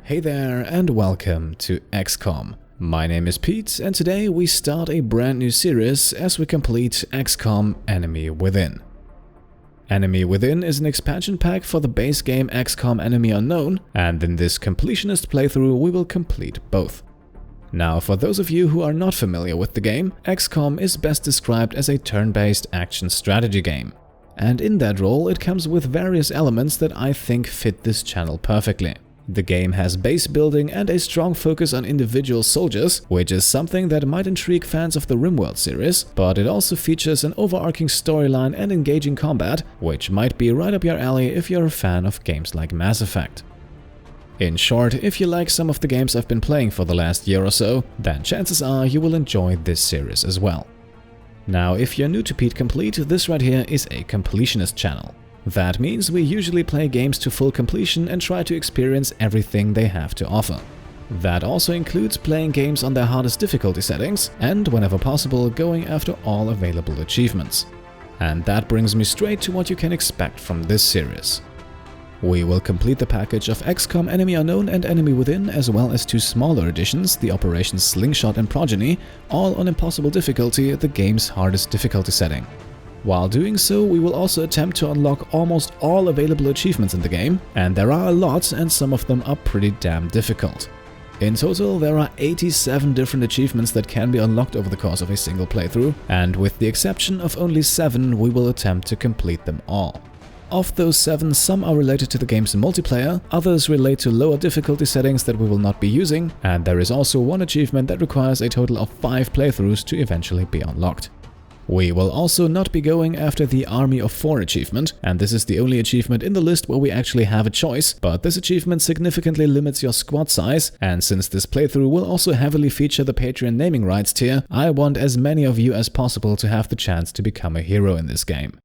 Hey there and welcome to XCOM. My name is Pete and today we start a brand new series as we complete XCOM Enemy Within. Enemy Within is an expansion pack for the base game XCOM Enemy Unknown, and in this completionist playthrough we will complete both. Now, for those of you who are not familiar with the game, XCOM is best described as a turn-based action strategy game. And in that role it comes with various elements that I think fit this channel perfectly. The game has base building and a strong focus on individual soldiers, which is something that might intrigue fans of the RimWorld series, but it also features an overarching storyline and engaging combat, which might be right up your alley if you're a fan of games like Mass Effect. In short, if you like some of the games I've been playing for the last year or so, then chances are you will enjoy this series as well. Now, if you're new to Pete Complete, this right here is a completionist channel. That means we usually play games to full completion and try to experience everything they have to offer. That also includes playing games on their hardest difficulty settings and, whenever possible, going after all available achievements. And that brings me straight to what you can expect from this series. We will complete the package of XCOM Enemy Unknown and Enemy Within, as well as two smaller editions, the Operations Slingshot and Progeny, all on Impossible difficulty, the game's hardest difficulty setting. While doing so, we will also attempt to unlock almost all available achievements in the game, and there are a lot and some of them are pretty damn difficult. In total, there are 87 different achievements that can be unlocked over the course of a single playthrough, and with the exception of only 7, we will attempt to complete them all. Of those 7, some are related to the game's multiplayer, others relate to lower difficulty settings that we will not be using, and there is also one achievement that requires a total of 5 playthroughs to eventually be unlocked. We will also not be going after the Army of 4 achievement, and this is the only achievement in the list where we actually have a choice, but this achievement significantly limits your squad size, and since this playthrough will also heavily feature the Patreon naming rights tier, I want as many of you as possible to have the chance to become a hero in this game.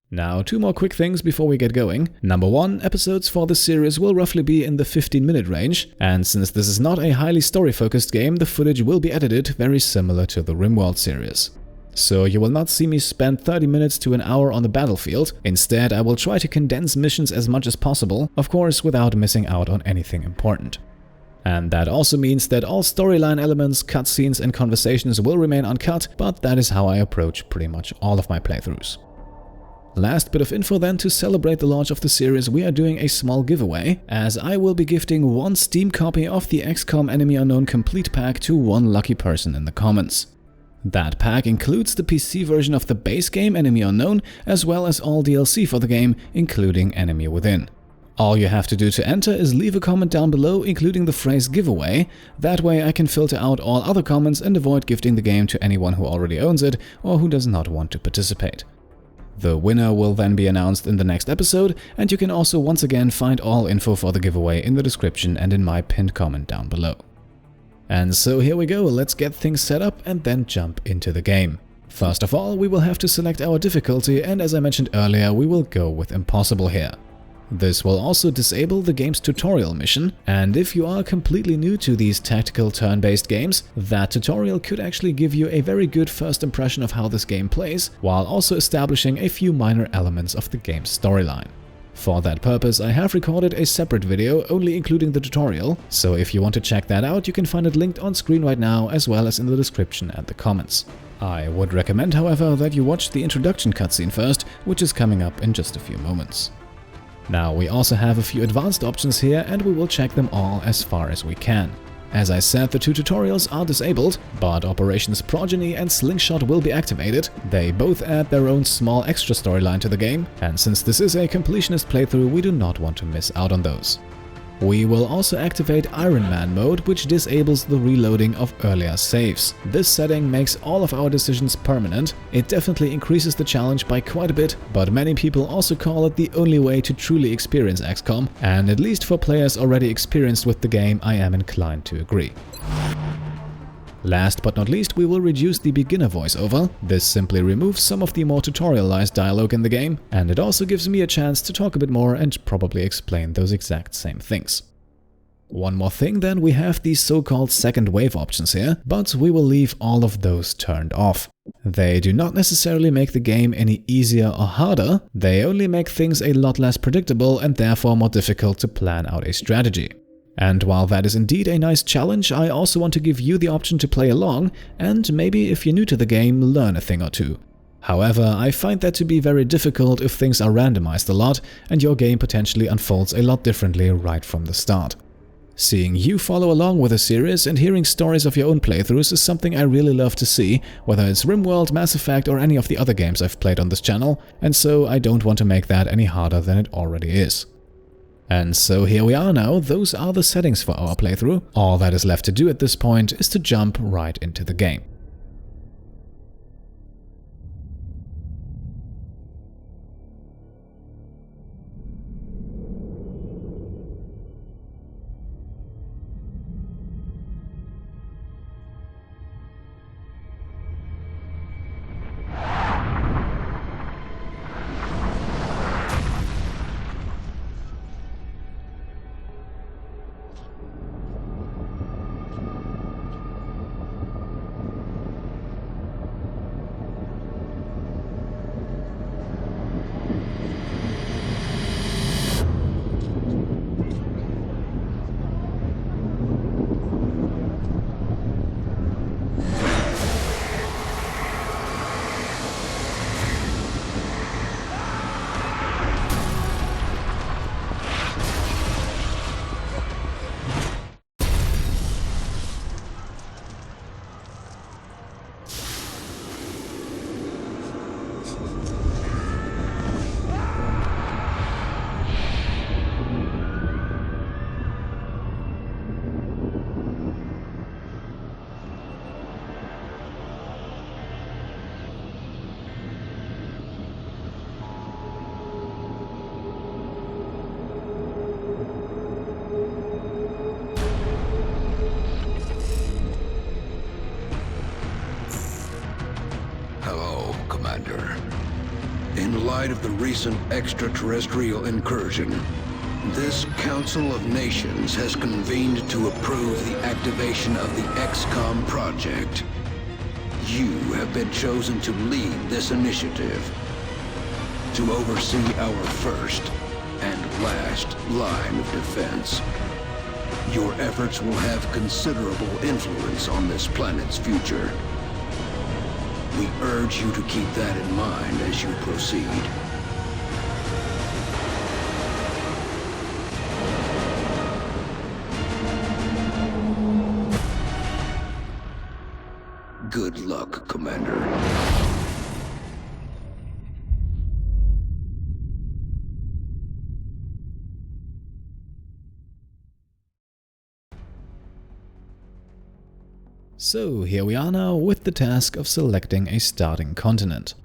Now, 2 more quick things before we get going. Number 1, episodes for this series will roughly be in the 15-minute range, and since this is not a highly story-focused game, the footage will be edited very similar to the RimWorld series. So you will not see me spend 30 minutes to an hour on the battlefield. Instead, I will try to condense missions as much as possible, of course without missing out on anything important. And that also means that all storyline elements, cutscenes and conversations will remain uncut, but that is how I approach pretty much all of my playthroughs. Last bit of info then, to celebrate the launch of the series we are doing a small giveaway, as I will be gifting 1 Steam copy of the XCOM Enemy Unknown Complete Pack to 1 lucky person in the comments. That pack includes the PC version of the base game Enemy Unknown, as well as all DLC for the game, including Enemy Within. All you have to do to enter is leave a comment down below including the phrase giveaway, that way I can filter out all other comments and avoid gifting the game to anyone who already owns it or who does not want to participate. The winner will then be announced in the next episode, and you can also once again find all info for the giveaway in the description and in my pinned comment down below. And so here we go, let's get things set up and then jump into the game. First of all, we will have to select our difficulty, and as I mentioned earlier, we will go with Impossible here. This will also disable the game's tutorial mission, and if you are completely new to these tactical turn-based games, that tutorial could actually give you a very good first impression of how this game plays, while also establishing a few minor elements of the game's storyline. For that purpose, I have recorded a separate video only including the tutorial, so if you want to check that out, you can find it linked on screen right now as well as in the description and the comments. I would recommend, however, that you watch the introduction cutscene first, which is coming up in just a few moments. Now, we also have a few advanced options here and we will check them all as far as we can. As I said, the 2 tutorials are disabled, but Operations Progeny and Slingshot will be activated. They both add their own small extra storyline to the game, and since this is a completionist playthrough, we do not want to miss out on those. We will also activate Ironman mode, which disables the reloading of earlier saves. This setting makes all of our decisions permanent. It definitely increases the challenge by quite a bit, but many people also call it the only way to truly experience XCOM, and at least for players already experienced with the game, I am inclined to agree. Last but not least, we will reduce the beginner voiceover. This simply removes some of the more tutorialized dialogue in the game, and it also gives me a chance to talk a bit more and probably explain those exact same things. One more thing then, we have these so-called second wave options here, but we will leave all of those turned off. They do not necessarily make the game any easier or harder, they only make things a lot less predictable and therefore more difficult to plan out a strategy. And while that is indeed a nice challenge, I also want to give you the option to play along and maybe, if you're new to the game, learn a thing or two. However, I find that to be very difficult if things are randomized a lot and your game potentially unfolds a lot differently right from the start. Seeing you follow along with a series and hearing stories of your own playthroughs is something I really love to see, whether it's RimWorld, Mass Effect or any of the other games I've played on this channel, and so I don't want to make that any harder than it already is. And so here we are now, those are the settings for our playthrough. All that is left to do at this point is to jump right into the game. In light of the recent extraterrestrial incursion, this Council of Nations has convened to approve the activation of the XCOM Project. You have been chosen to lead this initiative, to oversee our first and last line of defense. Your efforts will have considerable influence on this planet's future. We urge you to keep that in mind as you proceed. Good luck, Commander. So here we are now with the task of selecting a starting continent.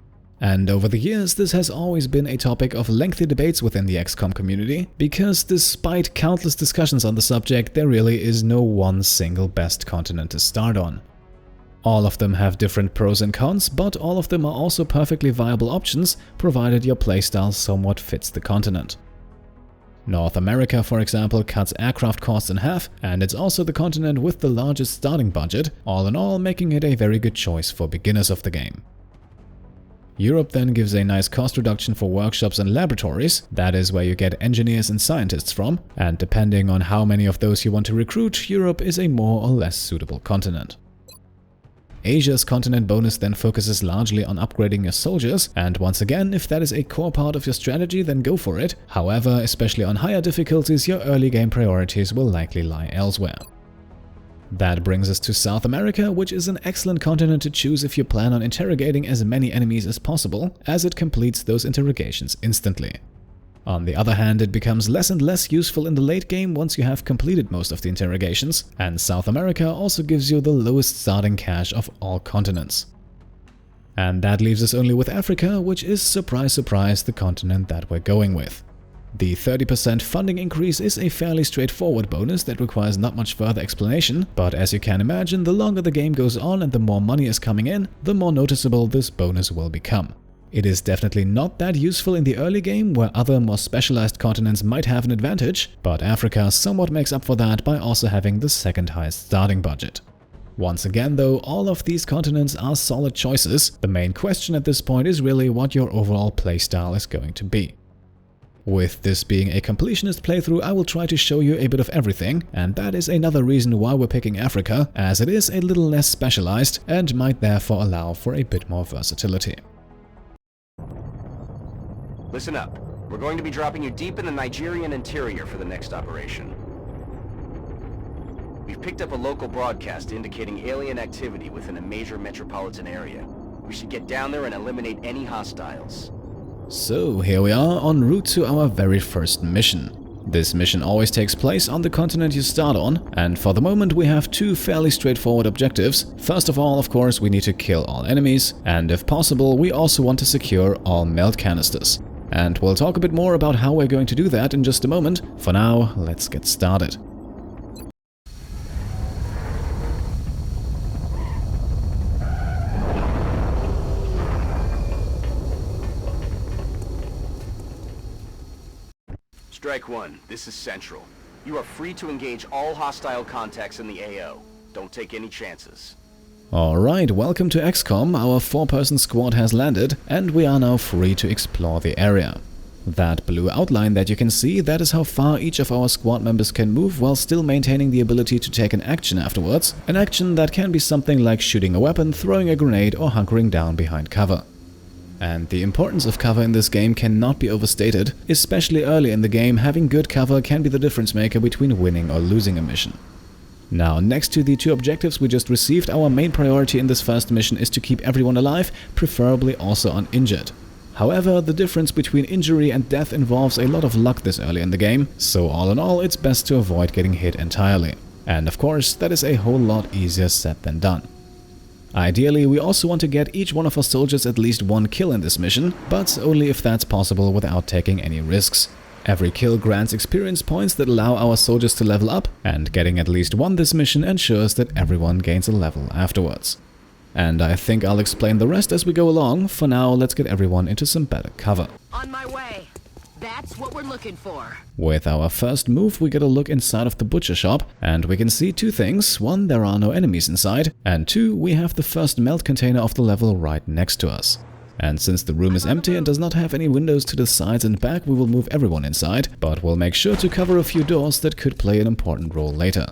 And over the years this has always been a topic of lengthy debates within the XCOM community, because despite countless discussions on the subject, there really is no one single best continent to start on. All of them have different pros and cons, but all of them are also perfectly viable options, provided your playstyle somewhat fits the continent. North America, for example, cuts aircraft costs in half, and it's also the continent with the largest starting budget, all in all making it a very good choice for beginners of the game. Europe then gives a nice cost reduction for workshops and laboratories, that is where you get engineers and scientists from, and depending on how many of those you want to recruit, Europe is a more or less suitable continent. Asia's continent bonus then focuses largely on upgrading your soldiers, and once again, if that is a core part of your strategy, then go for it. However, especially on higher difficulties, your early game priorities will likely lie elsewhere. That brings us to South America, which is an excellent continent to choose if you plan on interrogating as many enemies as possible, as it completes those interrogations instantly. On the other hand, it becomes less and less useful in the late game once you have completed most of the interrogations, and South America also gives you the lowest starting cash of all continents. And that leaves us only with Africa, which is, surprise surprise, the continent that we're going with. The 30% funding increase is a fairly straightforward bonus that requires not much further explanation, but as you can imagine, the longer the game goes on and the more money is coming in, the more noticeable this bonus will become. It is definitely not that useful in the early game, where other more specialized continents might have an advantage, but Africa somewhat makes up for that by also having the second highest starting budget. Once again though, all of these continents are solid choices. The main question at this point is really what your overall playstyle is going to be. With this being a completionist playthrough, I will try to show you a bit of everything, and that is another reason why we're picking Africa, as it is a little less specialized and might therefore allow for a bit more versatility. Listen up. We're going to be dropping you deep in the Nigerian interior for the next operation. We've picked up a local broadcast indicating alien activity within a major metropolitan area. We should get down there and eliminate any hostiles. So here we are en route to our very first mission. This mission always takes place on the continent you start on, and for the moment we have two fairly straightforward objectives. First of all, of course, we need to kill all enemies, and if possible, we also want to secure all melt canisters. And we'll talk a bit more about how we're going to do that in just a moment. For now, let's get started. Strike 1, this is Central. You are free to engage all hostile contacts in the AO. Don't take any chances. Alright, welcome to XCOM. Our 4-person squad has landed, and we are now free to explore the area. That blue outline that you can see, that is how far each of our squad members can move while still maintaining the ability to take an action afterwards. An action that can be something like shooting a weapon, throwing a grenade, or hunkering down behind cover. And the importance of cover in this game cannot be overstated. Especially early in the game, having good cover can be the difference maker between winning or losing a mission. Now, next to the two objectives we just received, our main priority in this first mission is to keep everyone alive, preferably also uninjured. However, the difference between injury and death involves a lot of luck this early in the game, so all in all, it's best to avoid getting hit entirely. And of course, that is a whole lot easier said than done. Ideally, we also want to get each one of our soldiers at least one kill in this mission, but only if that's possible without taking any risks. Every kill grants experience points that allow our soldiers to level up, and getting at least one this mission ensures that everyone gains a level afterwards. And I think I'll explain the rest as we go along. For now, let's get everyone into some better cover. On my way. That's what we're looking for. With our first move, we get a look inside of the butcher shop, and we can see two things. One, there are no enemies inside, and two, we have the first melt container of the level right next to us. And since the room is empty and does not have any windows to the sides and back, we will move everyone inside, but we'll make sure to cover a few doors that could play an important role later.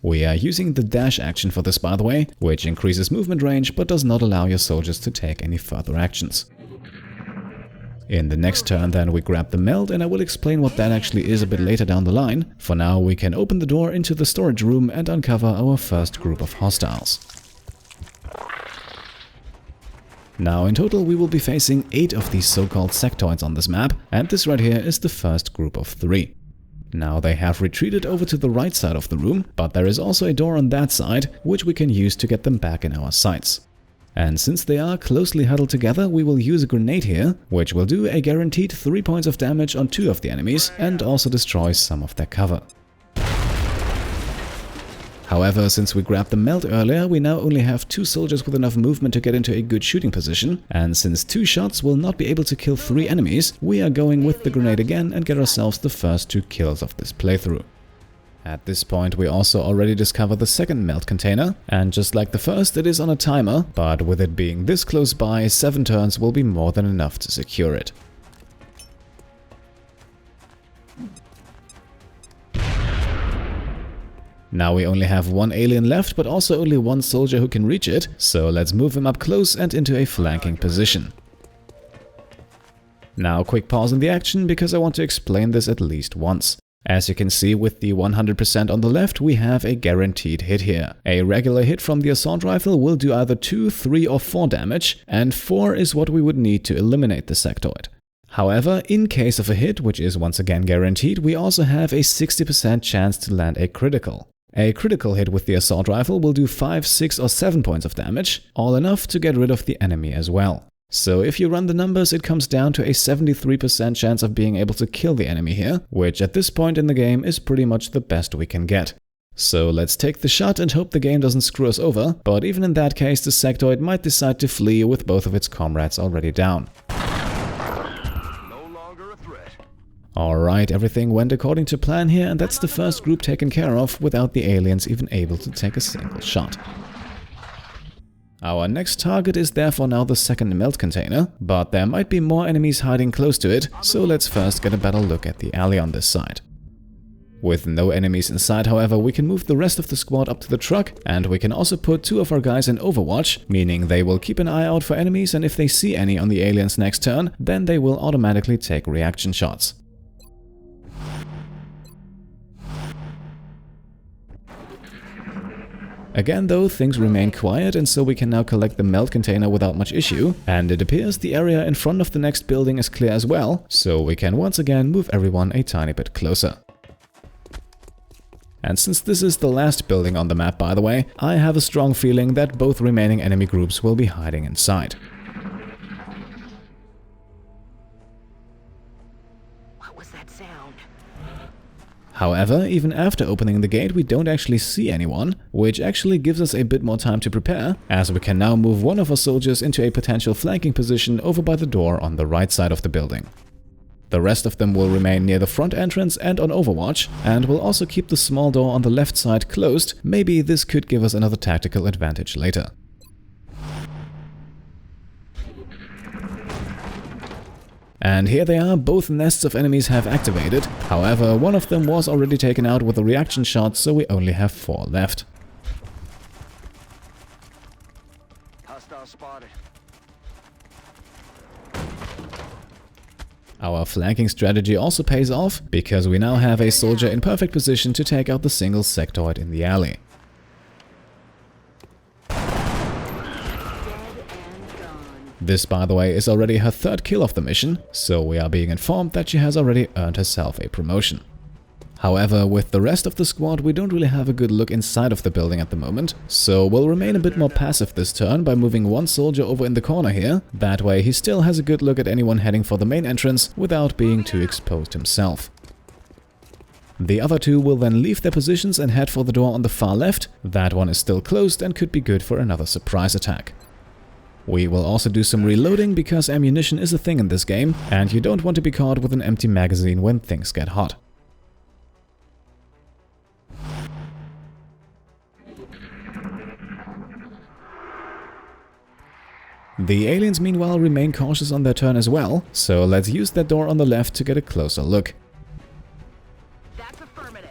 We are using the dash action for this, by the way, which increases movement range but does not allow your soldiers to take any further actions. In the next turn then we grab the meld, and I will explain what that actually is a bit later down the line. For now we can open the door into the storage room and uncover our first group of hostiles. Now in total we will be facing 8 of these so-called sectoids on this map, and this right here is the first group of 3. Now they have retreated over to the right side of the room, but there is also a door on that side, which we can use to get them back in our sights. And since they are closely huddled together, we will use a grenade here, which will do a guaranteed 3 points of damage on 2 of the enemies and also destroys some of their cover. However, since we grabbed the melt earlier, we now only have 2 soldiers with enough movement to get into a good shooting position, and since 2 shots will not be able to kill 3 enemies, we are going with the grenade again and get ourselves the first 2 kills of this playthrough. At this point we also already discovered the second melt container, and just like the first, it is on a timer, but with it being this close by, 7 turns will be more than enough to secure it. Now we only have 1 alien left, but also only 1 soldier who can reach it, so let's move him up close and into a flanking position. Now quick pause in the action, because I want to explain this at least once. As you can see, with the 100% on the left, we have a guaranteed hit here. A regular hit from the assault rifle will do either 2, 3 or 4 damage, and 4 is what we would need to eliminate the sectoid. However, in case of a hit, which is once again guaranteed, we also have a 60% chance to land a critical. A critical hit with the assault rifle will do 5, 6 or 7 points of damage, all enough to get rid of the enemy as well. So if you run the numbers, it comes down to a 73% chance of being able to kill the enemy here, which at this point in the game is pretty much the best we can get. So let's take the shot and hope the game doesn't screw us over, but even in that case the sectoid might decide to flee with both of its comrades already down. No longer a threat. Alright, everything went according to plan here, and that's the first group taken care of without the aliens even able to take a single shot. Our next target is therefore now the second melt container, but there might be more enemies hiding close to it, so let's first get a better look at the alley on this side. With no enemies inside, however, we can move the rest of the squad up to the truck, and we can also put 2 of our guys in Overwatch, meaning they will keep an eye out for enemies, and if they see any on the aliens' next turn, then they will automatically take reaction shots. Again though, things remain quiet, and so we can now collect the melt container without much issue, and it appears the area in front of the next building is clear as well, so we can once again move everyone a tiny bit closer. And since this is the last building on the map, by the way, I have a strong feeling that both remaining enemy groups will be hiding inside. What was that sound? However, even after opening the gate, we don't actually see anyone, which actually gives us a bit more time to prepare, as we can now move one of our soldiers into a potential flanking position over by the door on the right side of the building. The rest of them will remain near the front entrance and on Overwatch, and will also keep the small door on the left side closed. Maybe this could give us another tactical advantage later. And here they are, both nests of enemies have activated. However, one of them was already taken out with a reaction shot, so we only have 4 left. Hostile spotted. Our flanking strategy also pays off, because we now have a soldier in perfect position to take out the single sectoid in the alley. This, by the way, is already her 3rd kill of the mission, so we are being informed that she has already earned herself a promotion. However, with the rest of the squad, we don't really have a good look inside of the building at the moment, so we'll remain a bit more passive this turn by moving one soldier over in the corner here. That way he still has a good look at anyone heading for the main entrance without being too exposed himself. The other 2 will then leave their positions and head for the door on the far left. That one is still closed and could be good for another surprise attack. We will also do some reloading, because ammunition is a thing in this game, and you don't want to be caught with an empty magazine when things get hot. The aliens meanwhile remain cautious on their turn as well, so let's use that door on the left to get a closer look. That's affirmative.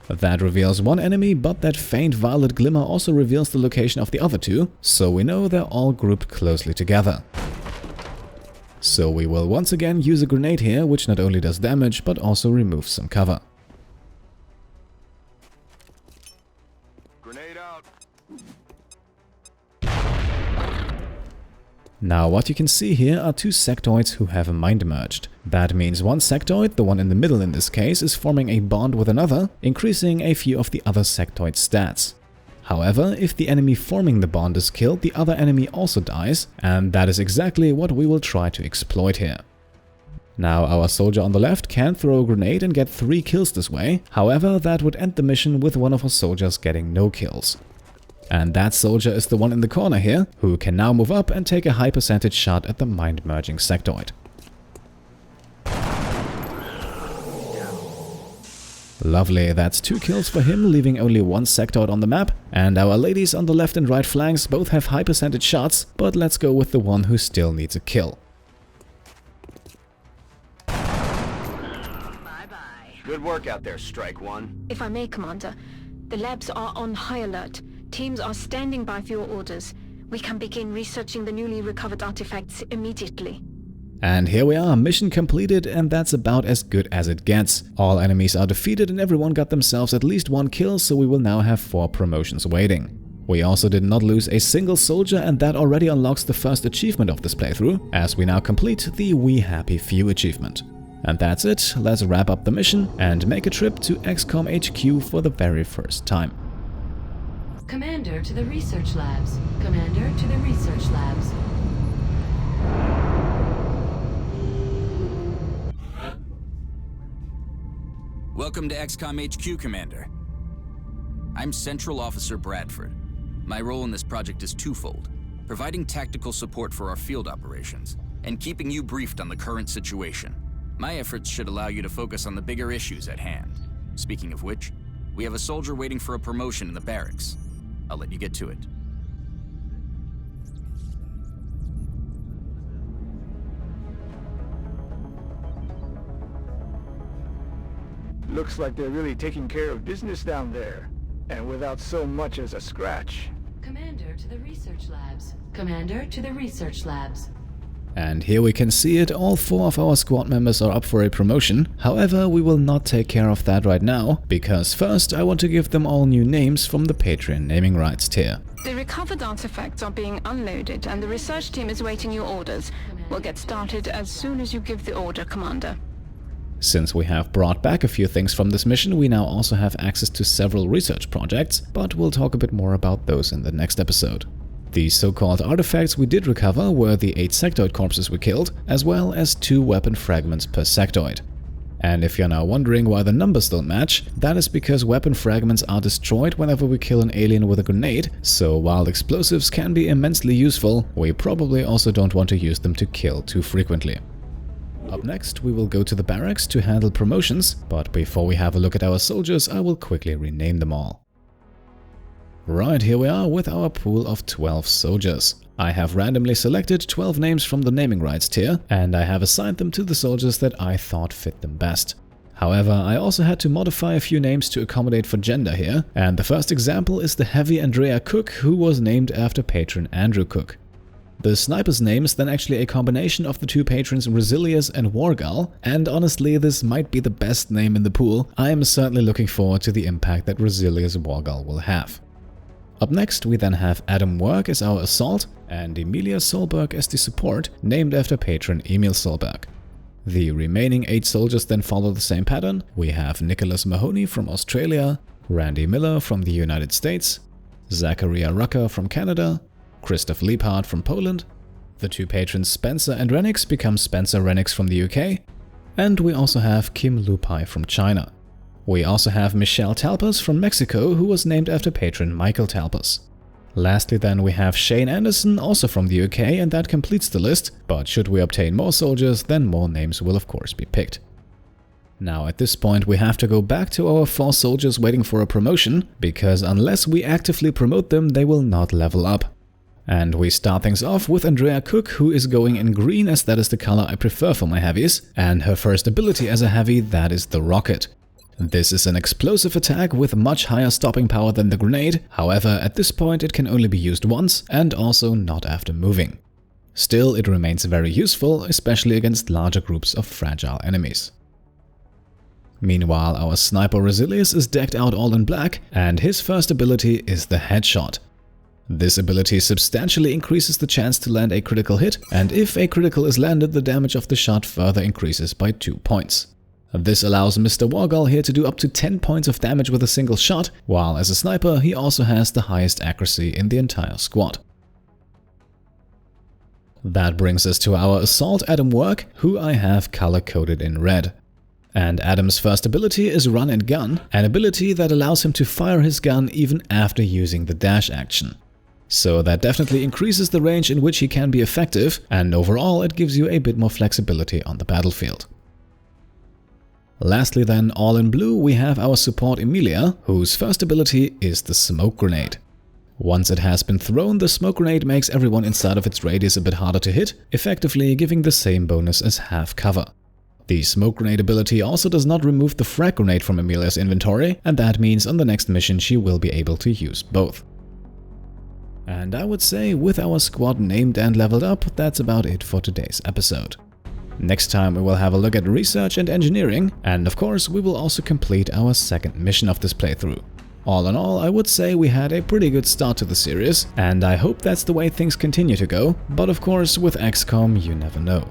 That reveals one enemy, but that faint violet glimmer also reveals the location of the other 2, so we know they're all grouped closely together. So we will once again use a grenade here, which not only does damage, but also removes some cover. Grenade out. Now what you can see here are 2 sectoids who have mind merged. That means one sectoid, the one in the middle in this case, is forming a bond with another, increasing a few of the other sectoid stats. However, if the enemy forming the bond is killed, the other enemy also dies, and that is exactly what we will try to exploit here. Now our soldier on the left can throw a grenade and get 3 kills this way, however that would end the mission with one of our soldiers getting no kills. And that soldier is the one in the corner here, who can now move up and take a high percentage shot at the mind-merging sectoid. Lovely, that's 2 kills for him, leaving only 1 sectoid on the map, and our ladies on the left and right flanks both have high percentage shots, but let's go with the one who still needs a kill. Bye-bye. Good work out there, Strike One. If I may, Commander, the labs are on high alert. Teams are standing by for your orders. We can begin researching the newly recovered artifacts immediately. And here we are, mission completed, and that's about as good as it gets. All enemies are defeated and everyone got themselves at least 1 kill, so we will now have 4 promotions waiting. We also did not lose a single soldier, and that already unlocks the first achievement of this playthrough, as we now complete the We Happy Few achievement. And that's it, let's wrap up the mission and make a trip to XCOM HQ for the very first time. Commander to the research labs. Commander to the research labs. Welcome to XCOM HQ, Commander. I'm Central Officer Bradford. My role in this project is twofold: providing tactical support for our field operations, and keeping you briefed on the current situation. My efforts should allow you to focus on the bigger issues at hand. Speaking of which, we have a soldier waiting for a promotion in the barracks. I'll let you get to it. Looks like they're really taking care of business down there, and without so much as a scratch. Commander to the research labs. Commander to the research labs. And here we can see it, all 4 of our squad members are up for a promotion. However, we will not take care of that right now, because first I want to give them all new names from the Patreon naming rights tier. The recovered artifacts are being unloaded and the research team is waiting your orders. We'll get started as soon as you give the order, Commander. Since we have brought back a few things from this mission, we now also have access to several research projects, but we'll talk a bit more about those in the next episode. The so-called artifacts we did recover were the 8 sectoid corpses we killed, as well as 2 weapon fragments per sectoid. And if you're now wondering why the numbers don't match, that is because weapon fragments are destroyed whenever we kill an alien with a grenade, so while explosives can be immensely useful, we probably also don't want to use them to kill too frequently. Up next, we will go to the barracks to handle promotions, but before we have a look at our soldiers, I will quickly rename them all. Right, here we are with our pool of 12 soldiers. I have randomly selected 12 names from the naming rights tier, and I have assigned them to the soldiers that I thought fit them best. However, I also had to modify a few names to accommodate for gender here, and the first example is the heavy Andrea Cook, who was named after patron Andrew Cook. The sniper's name is then actually a combination of the 2 patrons Resilius and Wargal, and honestly this might be the best name in the pool. I am certainly looking forward to the impact that Resilius Wargal will have. Up next, we then have Adam Work as our assault and Emilia Solberg as the support, named after patron Emil Solberg. The remaining 8 soldiers then follow the same pattern. We have Nicholas Mahoney from Australia, Randy Miller from the United States, Zachariah Rucker from Canada, Christoph Liebhardt from Poland. The 2 patrons Spencer and Renix become Spencer Renix from the UK, and we also have Kim Lupai from China. We also have Michelle Talpas from Mexico, who was named after patron Michael Talpas. Lastly then we have Shane Anderson, also from the UK, and that completes the list, but should we obtain more soldiers, then more names will of course be picked. Now at this point we have to go back to our 4 soldiers waiting for a promotion, because unless we actively promote them, they will not level up. And we start things off with Andrea Cook, who is going in green as that is the color I prefer for my heavies, and her first ability as a heavy, that is the rocket. This is an explosive attack with much higher stopping power than the grenade, however at this point it can only be used once and also not after moving. Still, it remains very useful, especially against larger groups of fragile enemies. Meanwhile, our sniper Resilius is decked out all in black, and his first ability is the headshot. This ability substantially increases the chance to land a critical hit, and if a critical is landed, the damage of the shot further increases by 2 points. This allows Mr. Wargal here to do up to 10 points of damage with a single shot, while as a sniper he also has the highest accuracy in the entire squad. That brings us to our assault Adam Work, who I have color-coded in red. And Adam's first ability is Run and Gun, an ability that allows him to fire his gun even after using the dash action. So that definitely increases the range in which he can be effective, and overall it gives you a bit more flexibility on the battlefield. Lastly then, all in blue, we have our support Emilia, whose first ability is the smoke grenade. Once it has been thrown, the smoke grenade makes everyone inside of its radius a bit harder to hit, effectively giving the same bonus as half cover. The smoke grenade ability also does not remove the frag grenade from Emilia's inventory, and that means on the next mission she will be able to use both. And I would say with our squad named and leveled up, that's about it for today's episode. Next time we will have a look at research and engineering, and of course we will also complete our second mission of this playthrough. All in all, I would say we had a pretty good start to the series, and I hope that's the way things continue to go, but of course with XCOM you never know.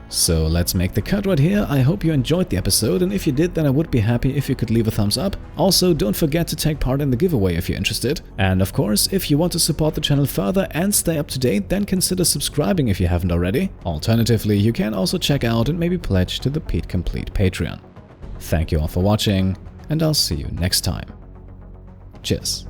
So let's make the cut right here. I hope you enjoyed the episode, and if you did, then I would be happy if you could leave a thumbs up. Also, don't forget to take part in the giveaway if you're interested. And of course, if you want to support the channel further and stay up to date, then consider subscribing if you haven't already. Alternatively, you can also check out and maybe pledge to the Pete Complete Patreon. Thank you all for watching, and I'll see you next time. Cheers.